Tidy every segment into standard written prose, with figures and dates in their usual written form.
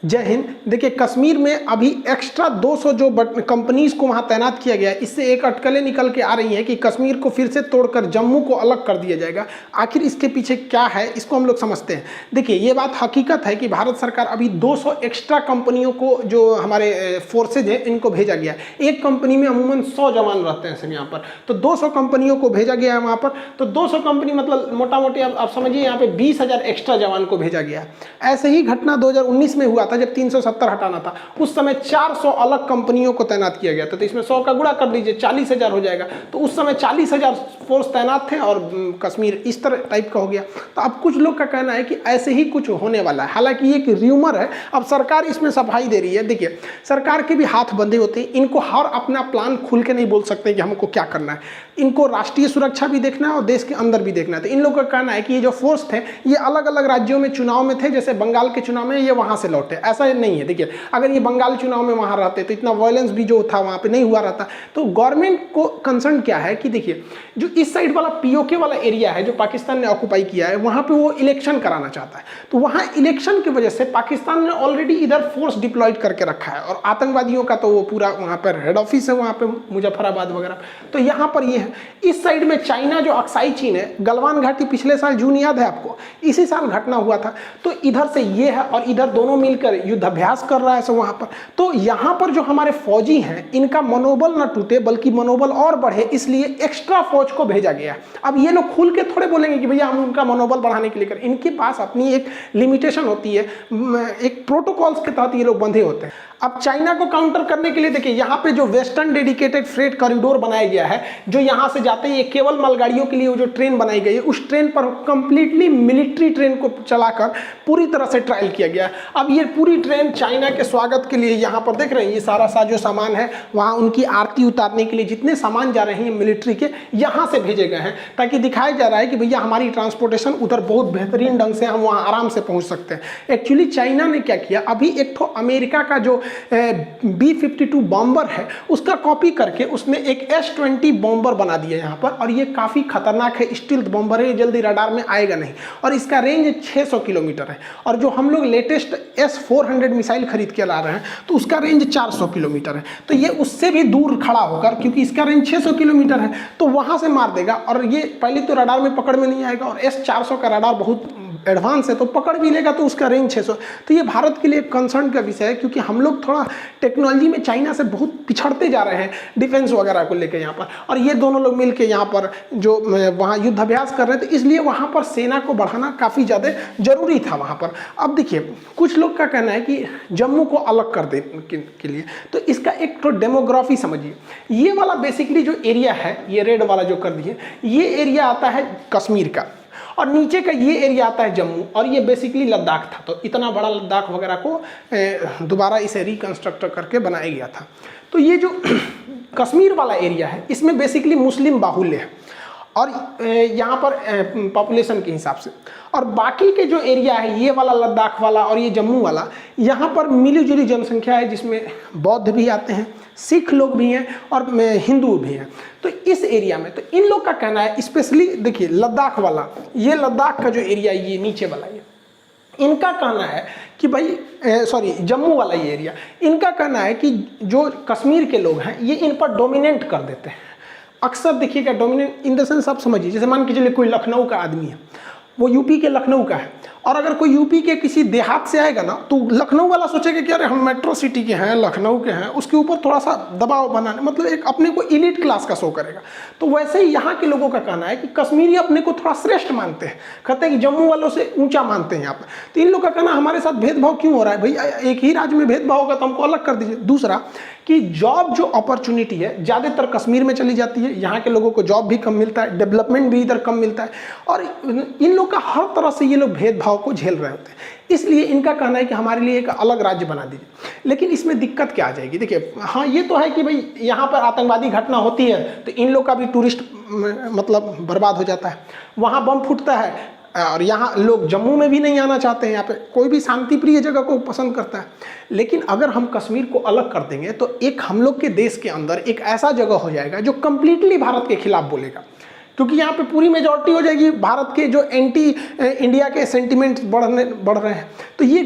जय हिंद। देखिए, कश्मीर में अभी एक्स्ट्रा 200 जो कंपनीज को वहाँ तैनात किया गया है, इससे एक अटकलें निकल के आ रही हैं कि कश्मीर को फिर से तोड़कर जम्मू को अलग कर दिया जाएगा। आखिर इसके पीछे क्या है, इसको हम लोग समझते हैं। देखिए, ये बात हकीकत है कि भारत सरकार अभी 200 एक्स्ट्रा कंपनियों को, जो हमारे फोर्सेज हैं, इनको भेजा गया है। एक कंपनी में अमूमन 100 जवान रहते हैं सर यहाँ पर, तो 200 कंपनियों को भेजा गया है वहाँ पर। तो 200 कंपनी मतलब मोटा मोटी आप समझिए यहाँ पे 20,000 एक्स्ट्रा जवान को भेजा गया है। ऐसे ही घटना 2019 में हुआ था जब 370 हटाना था। उस समय 400 अलग कंपनियों को तैनात किया गया था। तो इसमें 100 का गुणा कर दीजिए, 40,000 हो जाएगा। तो उस समय 40,000 फोर्स तैनात थे और कश्मीर इस तरह टाइप का हो गया। तो अब कुछ लोग का कहना है कि ऐसे ही कुछ होने वाला है। हालांकि ये एक र्यूमर है, अब सरकार इसमें सफाई दे रही है। देखिए, सरकार के भी हाथ बंधे होते हैं, इनको हर अपना प्लान खुल के नहीं बोल सकते कि हमको क्या करना है। इनको राष्ट्रीय सुरक्षा भी देखना है और देश के अंदर भी देखना है। तो इन लोगों का कहना है कि ये जो फोर्स थे, ये अलग अलग राज्यों में चुनाव में थे, जैसे बंगाल के चुनाव में ये वहां से लौटे, ऐसा नहीं है। देखिए, अगर ये बंगाल चुनाव में वहां रहते तो इतना वायलेंस भी जो था वहां पे नहीं हुआ रहता। तो गवर्नमेंट को कंसर्न क्या है कि देखिए, जो इस साइड वाला पीओके वाला एरिया है, जो पाकिस्तान ने ऑक्युपाई किया है, वहां पे वो इलेक्शन कराना चाहता है। तो वहां इलेक्शन की वजह से पाकिस्तान ने ऑलरेडी इधर फोर्स डिप्लॉयड करके रखा है, और आतंकवादियों का तो वो पूरा वहां पर हेड ऑफिस है, वहां पे मुजफ्फराबाद वगैरह। तो यहाँ पर ये है। इस साइड में चाइना, जो अक्साई चीन है, गलवान घाटी पिछले साल जून, याद है आपको, इसी साल घटना हुआ था। तो इधर से ये है और इधर दोनों मिलकर युद्धाभ्यास कर रहा है सब वहां पर। तो यहाँ पर जो हमारे फौजी हैं, इनका मनोबल न टूटे बल्कि मनोबल और बढ़े, इसलिए एक्स्ट्रा फौज को भेजा गया। अब ये लोग खुल के थोड़े बोलेंगे कि भैया हम उनका मनोबल बढ़ाने के लिए करें। इनके पास अपनी एक लिमिटेशन होती है, एक प्रोटोकॉल्स के तहत ये लोग बंधे होते हैं। अब चाइना को काउंटर करने के लिए देखिए, यहाँ पे जो वेस्टर्न डेडिकेटेड फ्रेट कॉरिडोर बनाया गया है, जो यहाँ से जाते हैं, ये केवल मालगाड़ियों के लिए वो जो ट्रेन बनाई गई है, उस ट्रेन पर कंप्लीटली मिलिट्री ट्रेन को चलाकर पूरी तरह से ट्रायल किया गया है। अब ये पूरी ट्रेन चाइना के स्वागत के लिए, यहाँ पर देख रहे हैं, ये सारा जो सामान है, वहाँ उनकी आरती उतारने के लिए जितने सामान जा रहे हैं मिलिट्री के, यहाँ से भेजे गए हैं, ताकि दिखाया जा रहा है कि भैया हमारी ट्रांसपोर्टेशन उधर बहुत बेहतरीन ढंग से, हम वहाँ आराम से पहुँच सकते हैं। एक्चुअली चाइना ने क्या किया, अभी एक तो अमेरिका का जो B-52 बॉम्बर है, उसका कॉपी करके उसने एक S-20 बॉम्बर बना दिया यहाँ पर, और ये काफ़ी खतरनाक है, स्टील्थ बॉम्बर है, ये जल्दी रडार में आएगा नहीं, और इसका रेंज 600 किलोमीटर है। और जो हम लोग लेटेस्ट S-400 मिसाइल खरीद के ला रहे हैं, तो उसका रेंज 400 किलोमीटर है। तो ये उससे भी दूर खड़ा होकर, क्योंकि इसका रेंज 600 किलोमीटर है, तो वहाँ से मार देगा, और ये पहले तो रडार में पकड़ में नहीं आएगा, और S-400 का रडार बहुत एडवांस है, तो पकड़ भी लेगा, तो उसका रेंज 600। तो ये भारत के लिए कंसर्न का विषय है, क्योंकि हम लोग थोड़ा टेक्नोलॉजी में चाइना से बहुत पिछड़ते जा रहे हैं, डिफेंस वगैरह को लेकर यहाँ पर। और ये दोनों लोग मिलकर यहाँ पर जो वहाँ युद्धाभ्यास कर रहे थे, इसलिए वहाँ पर सेना को बढ़ाना काफ़ी ज़्यादा जरूरी था वहाँ पर। अब देखिए, कुछ लोग का कहना है कि जम्मू को अलग कर दे के लिए, तो इसका एक तो डेमोग्राफी समझिए। ये वाला बेसिकली जो एरिया है, ये रेड वाला जो कर दिए, ये एरिया आता है कश्मीर का, और नीचे का ये एरिया आता है जम्मू, और ये बेसिकली लद्दाख था। तो इतना बड़ा लद्दाख वगैरह को दोबारा इसे रिकंस्ट्रक्ट करके बनाया गया था। तो ये जो कश्मीर वाला एरिया है, इसमें बेसिकली मुस्लिम बाहुल्य है, और यहाँ पर पॉपुलेशन के हिसाब से। और बाकी के जो एरिया है, ये वाला लद्दाख वाला और ये जम्मू वाला, यहाँ पर मिली जुली जनसंख्या है, जिसमें बौद्ध भी आते हैं, सिख लोग भी हैं, और हिंदू भी हैं। तो इस एरिया में, तो इन लोग का कहना है, स्पेशली देखिए लद्दाख वाला, ये लद्दाख का जो एरिया, ये नीचे वाला, ये इनका कहना है कि भाई जम्मू वाला ये एरिया, इनका कहना है कि जो कश्मीर के लोग हैं, ये इन पर डोमिनेट कर देते हैं। अक्सर देखिएगा, डोमिनेट इन द सेंस आप समझिए, जैसे मान के चलिए कोई लखनऊ का आदमी है, वो यूपी के लखनऊ का है, और अगर कोई यूपी के किसी देहात से आएगा ना, तो लखनऊ वाला सोचेगा कि अरे हम मेट्रो सिटी के हैं, लखनऊ के हैं, उसके ऊपर थोड़ा सा दबाव बनाने, मतलब एक अपने को इलीट क्लास का शो करेगा। तो वैसे ही यहाँ के लोगों का कहना है कि कश्मीरी अपने को थोड़ा श्रेष्ठ मानते हैं, कहते हैं कि जम्मू वालों से ऊंचा मानते हैं यहाँ पर। तो इन लोग का कहना, हमारे साथ भेदभाव क्यों हो रहा है भैया, एक ही राज्य में भेदभाव होगा तो हमको अलग कर दीजिए। दूसरा कि जॉब जो अपॉर्चुनिटी है, ज़्यादातर कश्मीर में चली जाती है, यहाँ के लोगों को जॉब भी कम मिलता है, डेवलपमेंट भी इधर कम मिलता है, और इन लोग का हर तरह से ये लोग भेदभाव को झेल रहे होते हैं। इसलिए इनका कहना है कि हमारे लिए एक अलग राज्य बना दीजिए। लेकिन इसमें दिक्कत क्या आ जाएगी, देखिए, हाँ ये तो है कि भाई यहाँ पर आतंकवादी घटना होती है, तो इन लोग का भी टूरिस्ट मतलब बर्बाद हो जाता है, वहाँ बम फूटता है, और यहाँ लोग जम्मू में भी नहीं आना चाहते हैं, यहाँ पे कोई भी शांति प्रिय जगह को पसंद करता है। लेकिन अगर हम कश्मीर को अलग कर देंगे, तो एक हम लोग के देश के अंदर एक ऐसा जगह हो जाएगा जो कम्प्लीटली भारत के खिलाफ बोलेगा, क्योंकि यहाँ पे पूरी मेजॉरिटी हो जाएगी भारत के, जो एंटी इंडिया के सेंटिमेंट्स बढ़ रहे हैं। तो ये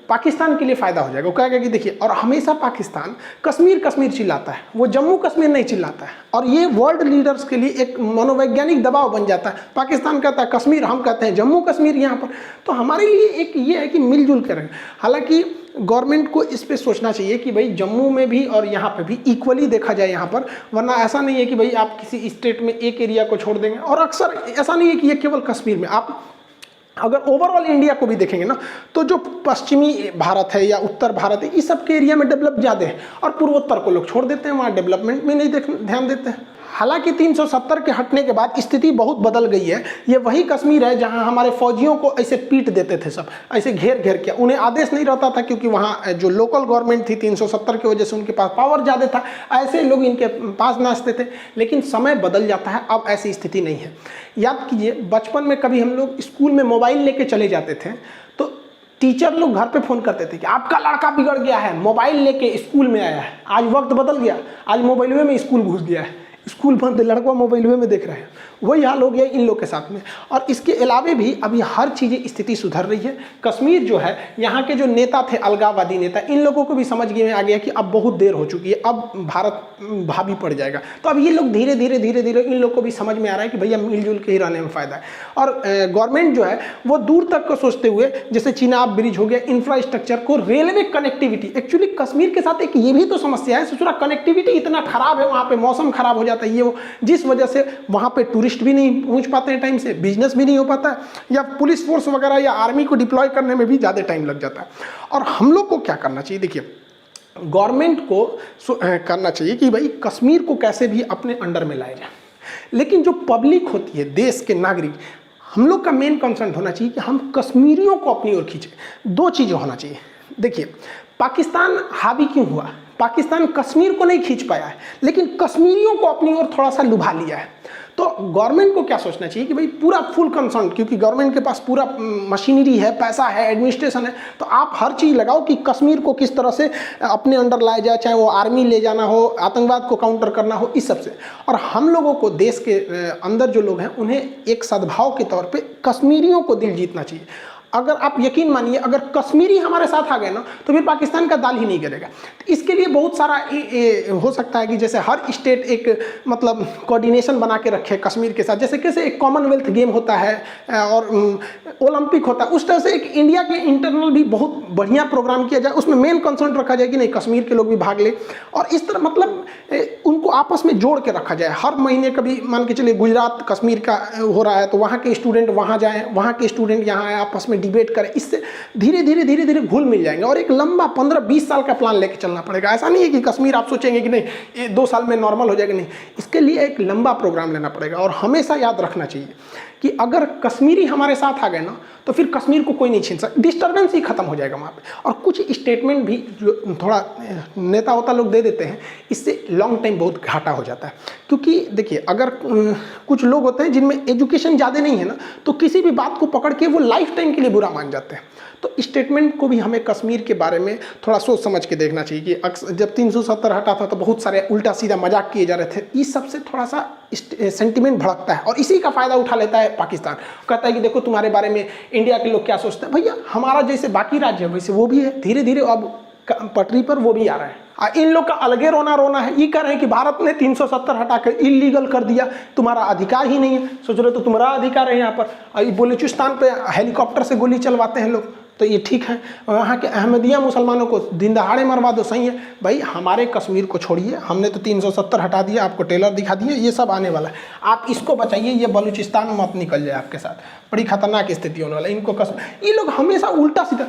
पाकिस्तान के लिए फ़ायदा हो जाएगा। वो कहेगा कि देखिए, और हमेशा पाकिस्तान कश्मीर कश्मीर चिल्लाता है, वो जम्मू कश्मीर नहीं चिल्लाता है, और ये वर्ल्ड लीडर्स के लिए एक मनोवैज्ञानिक दबाव बन जाता है। पाकिस्तान कहता है कश्मीर, हम कहते हैं जम्मू कश्मीर यहाँ पर। तो हमारे लिए एक ये है कि मिलजुल कर रहें। हालांकि गवर्नमेंट को इस पे सोचना चाहिए कि भाई जम्मू में भी और यहाँ पे भी इक्वली देखा जाए यहाँ पर, वरना ऐसा नहीं है कि भाई आप किसी स्टेट में एक एरिया को छोड़ देंगे। और अक्सर ऐसा नहीं है कि ये केवल कश्मीर में, आप अगर ओवरऑल इंडिया को भी देखेंगे ना, तो जो पश्चिमी भारत है या उत्तर भारत है, इस सब के एरिया में डेवलप ज़्यादा है, और पूर्वोत्तर को लोग छोड़ देते हैं, वहाँ डेवलपमेंट में नहीं ध्यान देते हैं। हालांकि 370 के हटने के बाद स्थिति बहुत बदल गई है। ये वही कश्मीर है जहां हमारे फौजियों को ऐसे पीट देते थे, सब ऐसे घेर घेर के, उन्हें आदेश नहीं रहता था क्योंकि वहां जो लोकल गवर्नमेंट थी 370 की वजह से उनके पास पावर ज़्यादा था, ऐसे लोग इनके पास नाचते थे। लेकिन समय बदल जाता है, अब ऐसी स्थिति नहीं है। याद कीजिए, बचपन में कभी हम लोग स्कूल में मोबाइल लेके चले जाते थे तो टीचर लोग घर पे फ़ोन करते थे कि आपका लड़का बिगड़ गया है, मोबाइल लेके स्कूल में आया है। आज वक्त बदल गया, आज मोबाइल में स्कूल घुस गया है, स्कूल बंद, लड़का मोबाइल में देख रहे हैं। वही हाल हो गया इन लोग के साथ में। और इसके अलावे भी अभी हर चीज़ें स्थिति सुधर रही है। कश्मीर जो है, यहाँ के जो नेता थे अलगाववादी नेता, इन लोगों को भी समझ में आ गया कि अब बहुत देर हो चुकी है, अब भारत भाभी पड़ जाएगा। तो अब ये लोग धीरे धीरे धीरे धीरे इन लोग को भी समझ में आ रहा है कि भैया मिलजुल के ही रहने में फ़ायदा है। और गवर्नमेंट जो है वो दूर तक को सोचते हुए, जैसे चिनाब ब्रिज हो गया, इंफ्रास्ट्रक्चर को, रेलवे कनेक्टिविटी। एक्चुअली कश्मीर के साथ एक ये भी तो समस्या है, सोचो कनेक्टिविटी इतना खराब है, वहाँ पे मौसम खराब हो जाता है, ये वो, जिस वजह से वहाँ पे टूरिस्ट भी नहीं पहुँच पाते हैं टाइम से, बिजनेस भी नहीं हो पाता है, या पुलिस फोर्स वगैरह या आर्मी को डिप्लॉय करने में भी ज़्यादा टाइम लग जाता है। और हम लोग को क्या करना चाहिए, देखिए गवर्नमेंट को करना चाहिए कि भाई कश्मीर को कैसे भी अपने अंडर में लाया जाए। लेकिन जो पब्लिक होती है, देश के नागरिक, हम लोग का मेन कंसर्न होना चाहिए कि हम कश्मीरियों को अपनी ओर खींचें। दो चीज़ें होना चाहिए। देखिए, पाकिस्तान हावी क्यों हुआ? पाकिस्तान कश्मीर को नहीं खींच पाया है, लेकिन कश्मीरियों को अपनी ओर थोड़ा सा लुभा लिया है। तो गवर्नमेंट को क्या सोचना चाहिए कि भाई पूरा फुल कंसर्न, क्योंकि गवर्नमेंट के पास पूरा मशीनरी है, पैसा है, एडमिनिस्ट्रेशन है, तो आप हर चीज़ लगाओ कि कश्मीर को किस तरह से अपने अंडर लाया जाए, चाहे वो आर्मी ले जाना हो, आतंकवाद को काउंटर करना हो, इस सब से। और हम लोगों को, देश के अंदर जो लोग हैं, उन्हें एक सद्भाव के तौर पर कश्मीरियों को दिल जीतना चाहिए। अगर आप यकीन मानिए, अगर कश्मीरी हमारे साथ आ गए ना, तो फिर पाकिस्तान का दाल ही नहीं गिरेगा। तो इसके लिए बहुत सारा हो सकता है कि जैसे हर स्टेट एक मतलब कोऑर्डिनेशन बना के रखे कश्मीर के साथ, जैसे कैसे एक कॉमनवेल्थ गेम होता है और ओलंपिक होता है, उस तरह से एक इंडिया के इंटरनल भी बहुत बढ़िया प्रोग्राम किया जाए, उसमें मेन कंसर्न रखा जाए कि नहीं कश्मीर के लोग भी भाग ले, और इस तरह मतलब उनको आपस में जोड़ के रखा जाए। हर महीने कभी मान के चलिए गुजरात कश्मीर का हो रहा है, तो वहाँ के स्टूडेंट वहाँ जाएँ, वहाँ के स्टूडेंट यहाँ आए, आपस में डिबेट करें। इससे धीरे धीरे धीरे धीरे घुल मिल जाएंगे। और एक लंबा 15-20 साल का प्लान लेके चलना पड़ेगा। ऐसा नहीं है कि कश्मीर आप सोचेंगे कि नहीं ये 2 साल में नॉर्मल हो जाएगा, नहीं, इसके लिए एक लंबा प्रोग्राम लेना पड़ेगा। और हमेशा याद रखना चाहिए कि अगर कश्मीरी हमारे साथ आ गए ना, तो फिर कश्मीर को कोई नहीं छीन सकता, डिस्टर्बेंस ही खत्म हो जाएगा वहाँ पे। और कुछ स्टेटमेंट भी जो थोड़ा नेता होता लोग दे देते हैं, इससे लॉन्ग टाइम बहुत घाटा हो जाता है। क्योंकि देखिए, अगर कुछ लोग होते हैं जिनमें एजुकेशन ज़्यादा नहीं है ना, तो किसी भी बात को पकड़ के वो लाइफ टाइम के लिए बुरा मान जाते हैं। तो स्टेटमेंट को भी हमें कश्मीर के बारे में थोड़ा सोच समझ के देखना चाहिए कि अक्सर जब 370 हटा था तो बहुत सारे उल्टा सीधा मजाक किए जा रहे थे। इस सबसे थोड़ा सा सेंटिमेंट भड़कता है, और इसी का फ़ायदा उठा लेता है पाकिस्तान। कहता है कि देखो तुम्हारे बारे में इंडिया के लोग क्या सोचते हैं। भैया, हमारा जैसे बाकी राज्य है वैसे वो भी है, धीरे धीरे अब पटरी पर वो भी आ रहा है। इन लोग का अलगे रोना है। ये कह रहे हैं कि भारत ने 370 हटा कर इलीगल कर दिया, तुम्हारा अधिकार ही नहीं है। सोच रहे तो तुम्हारा अधिकार है यहाँ पर। बलूचिस्तान पे हेलीकॉप्टर से गोली चलवाते हैं लोग, तो ये ठीक है। वहाँ के अहमदिया मुसलमानों को दिन दहाड़े मरवा दो, सही है। भाई हमारे कश्मीर को छोड़िए, हमने तो 370 हटा दिया, आपको टेलर दिखा दिए, ये सब आने वाला है। आप इसको बचाइए, ये बलूचिस्तान मत निकल जाए आपके साथ, बड़ी खतरनाक स्थिति होने वाला है। इनको ये लोग हमेशा उल्टा सीधा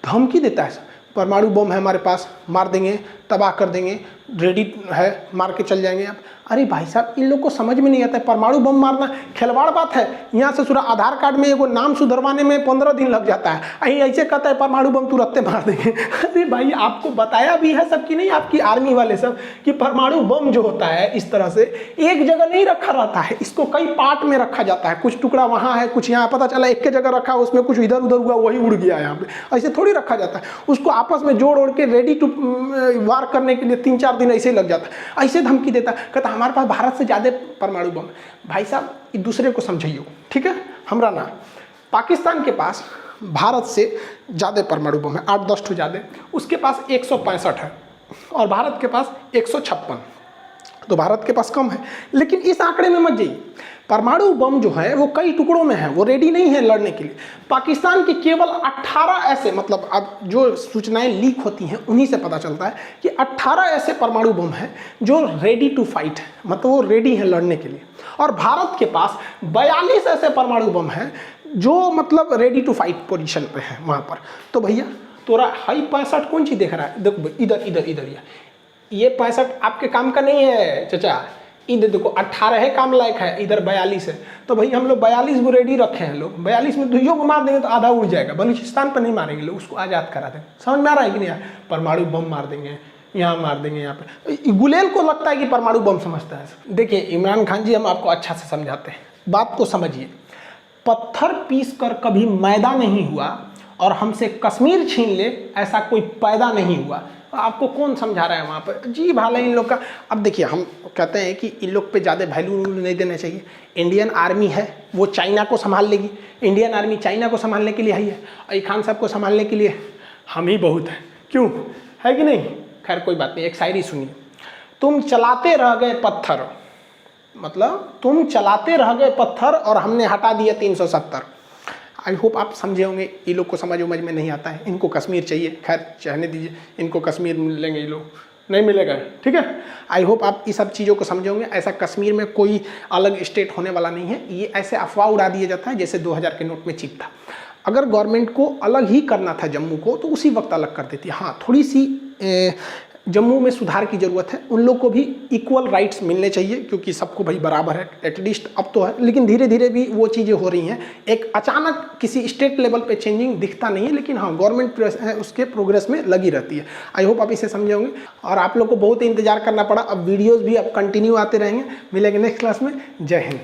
धमकी देता है। परमाणु बम है हमारे पास, मार देंगे, तबाह कर देंगे, रेडी है, मार के चल जाएंगे आप। अरे भाई साहब, इन लोग को समझ में नहीं आता है, परमाणु बम मारना खिलवाड़ बात है। यहाँ से पूरा आधार कार्ड में एगो नाम सुधरवाने में 15 दिन लग जाता है, अहीं ऐसे कहता है परमाणु बम तुरंत मार देंगे। अरे भाई, आपको बताया भी है सबकी नहीं, आपकी आर्मी वाले सब, कि परमाणु बम जो होता है इस तरह से एक जगह नहीं रखा रहता है, इसको कई पार्ट में रखा जाता है। कुछ टुकड़ा वहाँ है, कुछ यहाँ, पता चला एक के जगह रखा, उसमें कुछ इधर उधर हुआ, वही उड़ गया यहाँ पे। ऐसे थोड़ी रखा जाता है, उसको आपस में जोड़ ओड़ के रेडी टू वार करने के लिए 3-4 दिन ऐसे ही लग जाता है। ऐसे धमकी देता, कहता हमारे पास भारत से ज़्यादा परमाणु बम। भाई साहब, एक दूसरे को समझाइए, ठीक है। हमरा ना, पाकिस्तान के पास भारत से ज़्यादा परमाणु बम है, 8-10 ठो ज़्यादा। उसके पास 165 है और भारत के पास 156, तो भारत के पास कम है। लेकिन इस आंकड़े में मत जाइए, परमाणु बम जो है वो कई टुकड़ों में है, वो रेडी नहीं है लड़ने के लिए। पाकिस्तान के केवल 18 ऐसे, मतलब अब जो सूचनाएं लीक होती हैं उन्हीं से पता चलता है कि 18 ऐसे परमाणु बम हैं जो रेडी टू फाइट है, मतलब वो रेडी है लड़ने के लिए। और भारत के पास 42 ऐसे परमाणु बम हैं जो मतलब रेडी टू फाइट पोजीशन पे है वहाँ पर। तो भैया तोरा हाई 65 कौन चीज़ देख रहा है? देखो इधर इधर इधर ये 65 आपके काम का नहीं है चाचा, इधर देखो 18 है काम लायक है, इधर 42 है। तो भाई हम लोग 42 को रेडी रखे हैं लोग, 42 में दुइयों को मार देंगे तो आधा उड़ जाएगा। बलूचिस्तान पर नहीं मारेंगे लोग, उसको आज़ाद करा देंगे। समझ में आ रहा है कि नहीं यार? परमाणु बम मार देंगे, यहाँ मार देंगे, यहाँ पे। गुलेल को लगता है कि परमाणु बम समझता है। देखिए इमरान खान जी, हम आपको अच्छा से समझाते हैं, बात को समझिए। पत्थर पीस कर कभी मैदा नहीं हुआ और हमसे कश्मीर छीन ले ऐसा कोई पैदा नहीं हुआ। आपको कौन समझा रहा है वहाँ पर? जी भाला इन लोग का। अब देखिए हम कहते हैं कि इन लोग पे ज़्यादा वैल्यू नहीं देना चाहिए। इंडियन आर्मी है वो चाइना को संभाल लेगी, इंडियन आर्मी चाइना को संभालने के लिए आई है, और खान साहब को संभालने के लिए हम ही बहुत हैं। क्यों है कि नहीं? खैर कोई बात नहीं, एक शायरी सुनिए। तुम चलाते रह गए पत्थर, मतलब तुम चलाते रह गए पत्थर और हमने हटा दिया 370। आई होप आप समझे होंगे। ये लोग को समझ में नहीं आता है, इनको कश्मीर चाहिए। खैर चाहने दीजिए, इनको कश्मीर मिलेंगे, ये लोग नहीं मिलेगा, ठीक है। आई होप आप इस सब चीज़ों को समझे होंगे। ऐसा कश्मीर में कोई अलग स्टेट होने वाला नहीं है, ये ऐसे अफवाह उड़ा दिया जाता है जैसे 2000 के नोट में चिप था। अगर गवर्नमेंट को अलग ही करना था जम्मू को तो उसी वक्त अलग कर देती। हाँ थोड़ी सी जम्मू में सुधार की ज़रूरत है, उन लोग को भी इक्वल राइट्स मिलने चाहिए क्योंकि सबको भाई बराबर है, एटलीस्ट अब तो है। लेकिन धीरे धीरे भी वो चीज़ें हो रही हैं। एक अचानक किसी स्टेट लेवल पे चेंजिंग दिखता नहीं है, लेकिन हाँ गवर्नमेंट उसके प्रोग्रेस में लगी रहती है। आई होप आप इसे समझे होंगे। और आप लोग को बहुत इंतजार करना पड़ा, अब वीडियोज़ भी अब कंटिन्यू आते रहेंगे। मिलेंगे नेक्स्ट क्लास में। जय हिंद।